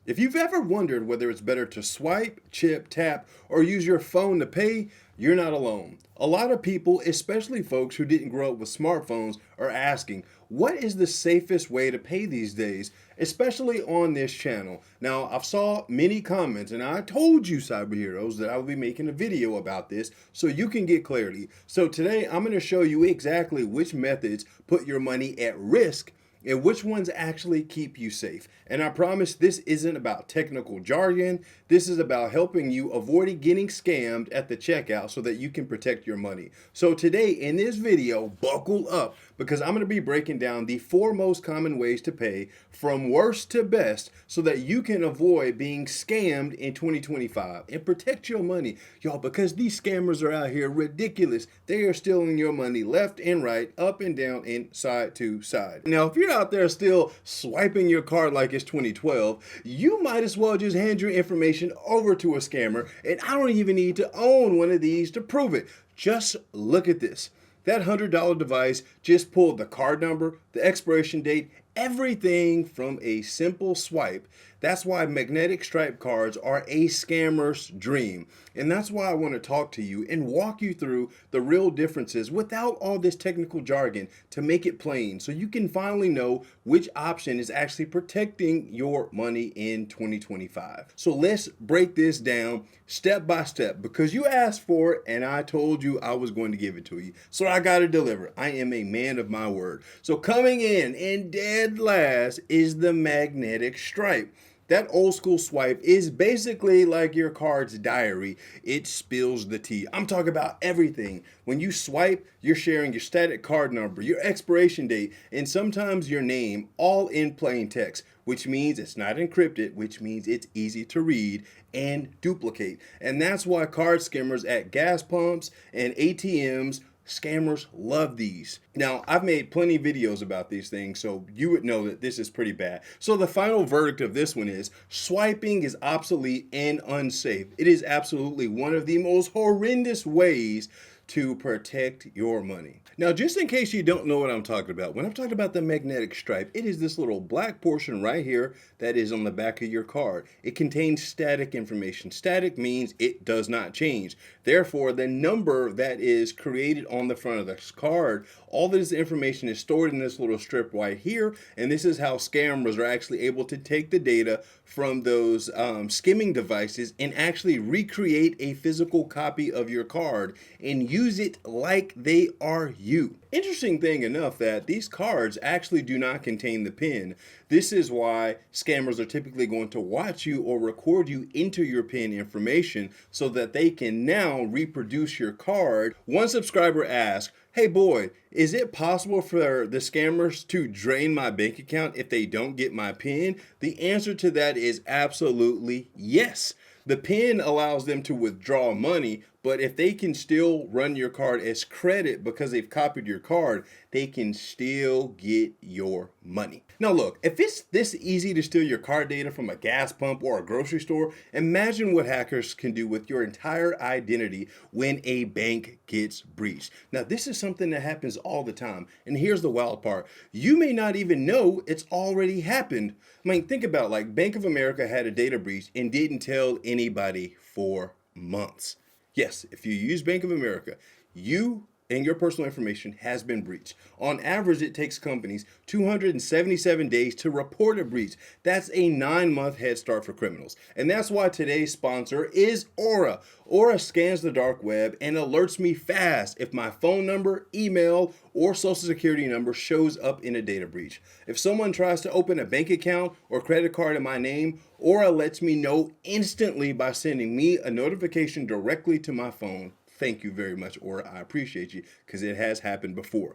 If you've ever wondered whether it's better to swipe, chip, tap, or use your phone to pay, you're not alone. A lot of people, especially folks who didn't grow up with smartphones, are asking, what is the safest way to pay these days, especially on this channel? Now, I've saw many comments, and I told you, cyberheroes, that I would be making a video about this so you can get clarity. So today, I'm going to show you exactly which methods put your money at risk and which ones actually keep you safe. And I promise this isn't about technical jargon. This is about helping you avoid getting scammed at the checkout so that you can protect your money. So today in this video, buckle up because I'm going to be breaking down the 4 most common ways to pay from worst to best so that you can avoid being scammed in 2025 and protect your money. Y'all, because these scammers are out here ridiculous. They are stealing your money left and right, up and down, and side to side. Now, if you're out there still swiping your card like it's 2012, you might as well just hand your information over to a scammer, and I don't even need to own one of these to prove it. Just look at this. That $100 device just pulled the card number, the expiration date, everything from a simple swipe. That's why magnetic stripe cards are a scammer's dream. And that's why I want to talk to you and walk you through the real differences without all this technical jargon to make it plain so you can finally know which option is actually protecting your money in 2025. So let's break this down step by step because you asked for it and I told you I was going to give it to you. So I got to deliver. I am a man of my word. So coming in and dead last is the magnetic stripe. That old school swipe is basically like your card's diary. It spills the tea. I'm talking about everything. When you swipe, you're sharing your static card number, your expiration date, and sometimes your name, all in plain text, which means it's not encrypted, which means it's easy to read and duplicate. And that's why card skimmers at gas pumps and ATMs, scammers love these. Now, I've made plenty of videos about these things, so you would know that this is pretty bad. So the final verdict of this one is swiping is obsolete and unsafe. It is absolutely one of the most horrendous ways to protect your money. Now, just in case you don't know what I'm talking about, when I'm talking about the magnetic stripe, it is this little black portion right here that is on the back of your card. It contains static information. Static means it does not change. Therefore, the number that is created on the front of this card, all this information is stored in this little strip right here, and this is how scammers are actually able to take the data from those skimming devices and actually recreate a physical copy of your card and use it like they are you. Interesting thing enough that these cards actually do not contain the PIN. This is why scammers are typically going to watch you or record you into your PIN information so that they can now reproduce your card. One subscriber asked, "Hey boy, is it possible for the scammers to drain my bank account if they don't get my PIN?" The answer to that is absolutely yes. The PIN allows them to withdraw money, but if they can still run your card as credit because they've copied your card, they can still get your money. Now look, if it's this easy to steal your card data from a gas pump or a grocery store, imagine what hackers can do with your entire identity when a bank gets breached. Now this is something that happens all the time, and here's the wild part. You may not even know it's already happened. I mean, think about it, like Bank of America had a data breach and didn't tell anybody for months. Yes, if you use Bank of America, you and your personal information has been breached. On average, it takes companies 277 days to report a breach. That's a 9-month head start for criminals. And that's why today's sponsor is Aura. Aura scans the dark web and alerts me fast if my phone number, email, or social security number shows up in a data breach. If someone tries to open a bank account or credit card in my name, Aura lets me know instantly by sending me a notification directly to my phone. Thank you very much, Aura. I appreciate you because it has happened before.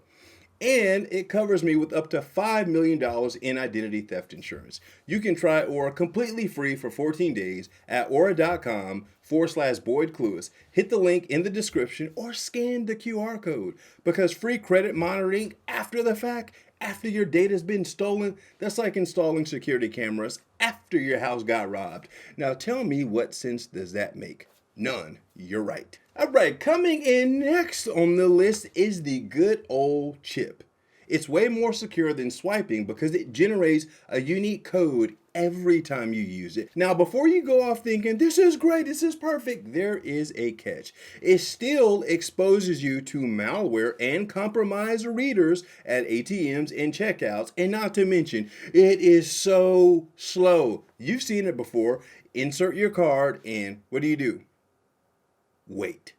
And it covers me with up to $5 million in identity theft insurance. You can try Aura completely free for 14 days at aura.com/Boyd Clues. Hit the link in the description or scan the QR code because free credit monitoring after the fact, after your data's been stolen, that's like installing security cameras after your house got robbed. Now tell me, what sense does that make? None. You're right. All right, coming in next on the list is the good old chip. It's way more secure than swiping because it generates a unique code every time you use it. Now, before you go off thinking, this is great, this is perfect, there is a catch. It still exposes you to malware and compromised readers at ATMs and checkouts, and not to mention, it is so slow. You've seen it before. Insert your card, and what do? Wait.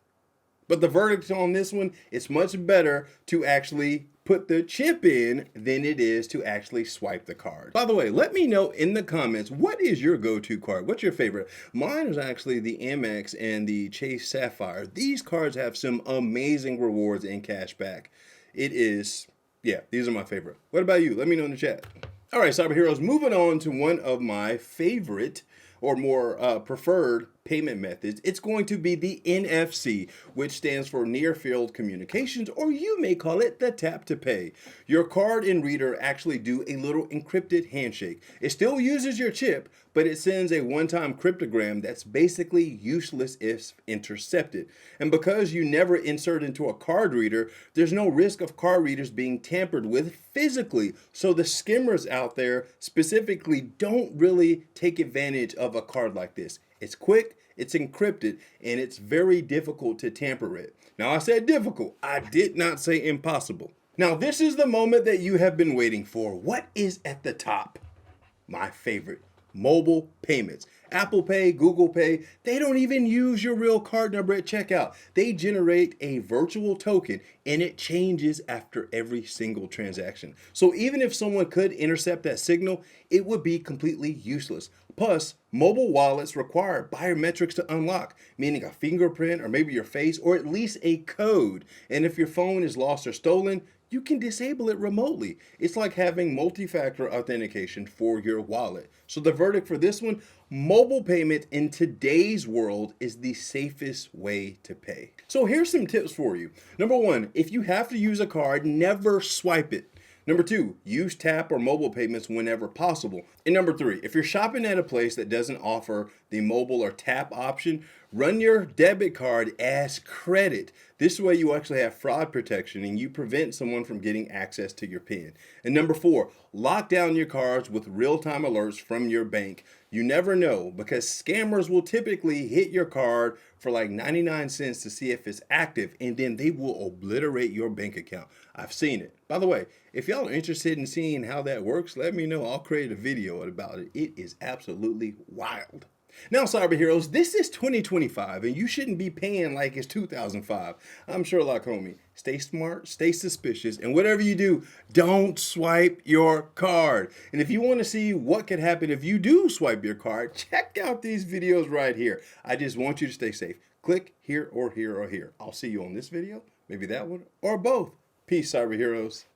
But the verdict on this one, it's much better to actually put the chip in than it is to actually swipe the card. By the way, let me know in the comments, what is your go-to card? What's your favorite? Mine is actually the Amex and the Chase Sapphire. These cards have some amazing rewards and cash back. These are my favorite. What about you? Let me know in the chat. All right, cyber heroes, moving on to one of my favorite or more preferred payment methods. It's going to be the NFC, which stands for Near Field Communications, or you may call it the tap to pay. Your card and reader actually do a little encrypted handshake. It still uses your chip, but it sends a one-time cryptogram that's basically useless if intercepted. And because you never insert into a card reader, there's no risk of card readers being tampered with physically. So the skimmers out there specifically don't really take advantage of a card like this. It's quick, it's encrypted, and it's very difficult to tamper it. Now, I said difficult. I did not say impossible. Now, this is the moment that you have been waiting for. What is at the top? My favorite. Mobile payments. Apple Pay, Google Pay, they don't even use your real card number at checkout. They generate a virtual token and it changes after every single transaction. So even if someone could intercept that signal, it would be completely useless. Plus, mobile wallets require biometrics to unlock, meaning a fingerprint or maybe your face or at least a code. And if your phone is lost or stolen, you can disable it remotely. It's like having multi-factor authentication for your wallet. So the verdict for this one, mobile payment in today's world is the safest way to pay. So here's some tips for you. Number one, if you have to use a card, never swipe it. Number two, use tap or mobile payments whenever possible. And number three, if you're shopping at a place that doesn't offer the mobile or tap option, run your debit card as credit. This way you actually have fraud protection and you prevent someone from getting access to your PIN. And number four, lock down your cards with real-time alerts from your bank. You never know because scammers will typically hit your card for like 99 cents to see if it's active, and then they will obliterate your bank account. I've seen it. By the way, if y'all are interested in seeing how that works, let me know. I'll create a video about it. It is absolutely wild. Now, cyber heroes, this is 2025 and you shouldn't be paying like it's 2005. I'm Sherlock Homie. Stay smart, stay suspicious, and whatever you do, don't swipe your card. And if you want to see what could happen if you do swipe your card, check out these videos right here. I just want you to stay safe. Click here or here or here. I'll see you on this video, maybe that one, or both. Peace, cyber heroes.